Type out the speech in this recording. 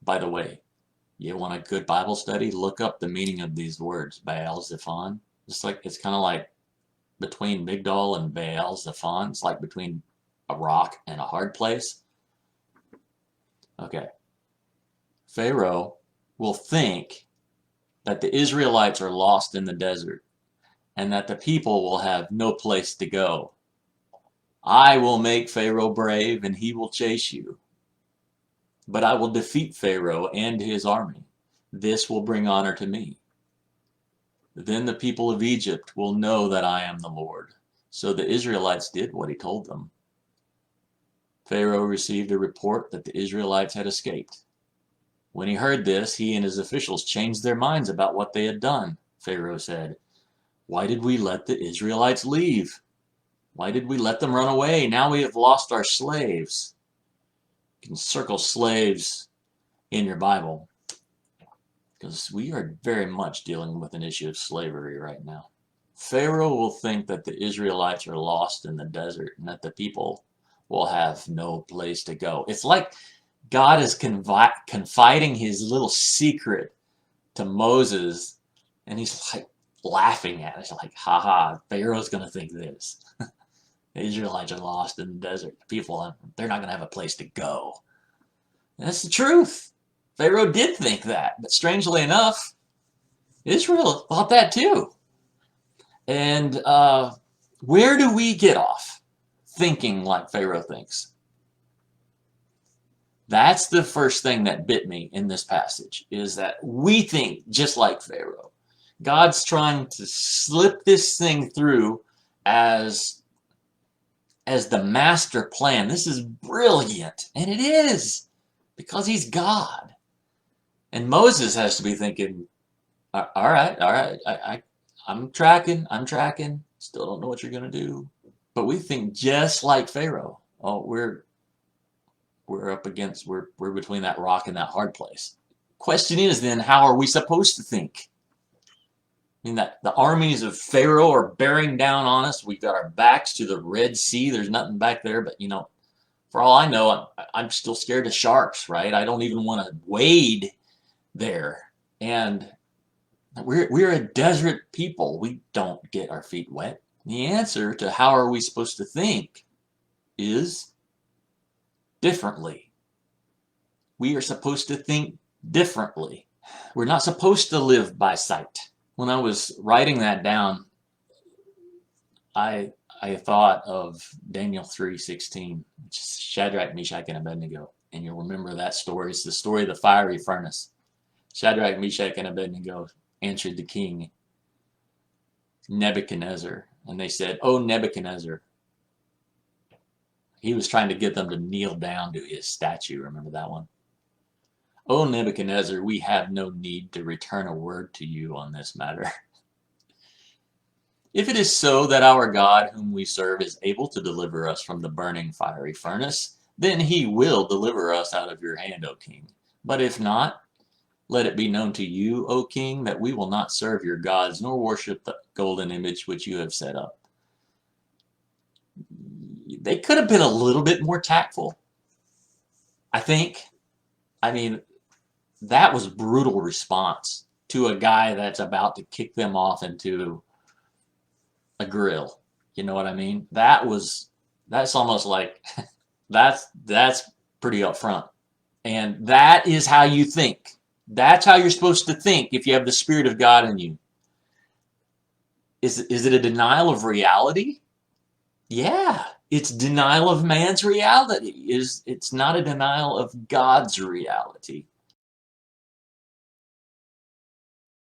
By the way, you want a good Bible study? Look up the meaning of these words, Baal Zephon. It's kind of like between Migdol and Baal Zephon. It's like between a rock and a hard place. Okay. Pharaoh will think that the Israelites are lost in the desert and that the people will have no place to go. I will make Pharaoh brave and he will chase you. But I will defeat Pharaoh and his army. This will bring honor to me. Then the people of Egypt will know that I am the Lord. So the Israelites did what he told them. Pharaoh received a report that the Israelites had escaped. When he heard this, he and his officials changed their minds about what they had done. Pharaoh said, "Why did we let the Israelites leave? Why did we let them run away? Now we have lost our slaves." You can circle slaves in your Bible because we are very much dealing with an issue of slavery right now. Pharaoh will think that the Israelites are lost in the desert and that the people will have no place to go. It's like God is confiding his little secret to Moses, and he's like laughing at it. Like, haha, Pharaoh's going to think this. The Israelites are lost in the desert. People, they're not going to have a place to go. And that's the truth. Pharaoh did think that, but strangely enough, Israel thought that too. And where do we get off thinking like Pharaoh thinks? That's the first thing that bit me in this passage, is that we think just like Pharaoh. God's trying to slip this thing through as the master plan. This is brilliant, and it is, because he's God. And Moses has to be thinking, all right, I'm tracking, still don't know what you're going to do. But we think just like Pharaoh. Oh, we're up against, we're between that rock and that hard place. Question is then, how are we supposed to think? I mean, that the armies of Pharaoh are bearing down on us. We've got our backs to the Red Sea. There's nothing back there, but for all I know, I'm still scared of sharks, right? I don't even want to wade there. And we're a desert people. We don't get our feet wet. The answer to how are we supposed to think is differently. We are supposed to think differently. We're not supposed to live by sight. When I was writing that down, I thought of Daniel 3:16, which is Shadrach, Meshach, and Abednego. And you'll remember that story. It's the story of the fiery furnace. Shadrach, Meshach, and Abednego answered the king Nebuchadnezzar. And they said, "Oh, Nebuchadnezzar." He was trying to get them to kneel down to his statue. Remember that one? "Oh, Nebuchadnezzar, we have no need to return a word to you on this matter. If it is so that our God whom we serve is able to deliver us from the burning fiery furnace, then he will deliver us out of your hand, O king. But if not, let it be known to you, O king, that we will not serve your gods nor worship the golden image which you have set up." They could have been a little bit more tactful, I think. I mean, that was a brutal response to a guy that's about to kick them off into a grill. You know what I mean? That's almost like, that's pretty upfront. And that is how you think. That's how you're supposed to think if you have the Spirit of God in you. Is it a denial of reality? Yeah, it's denial of man's reality. It's not a denial of God's reality.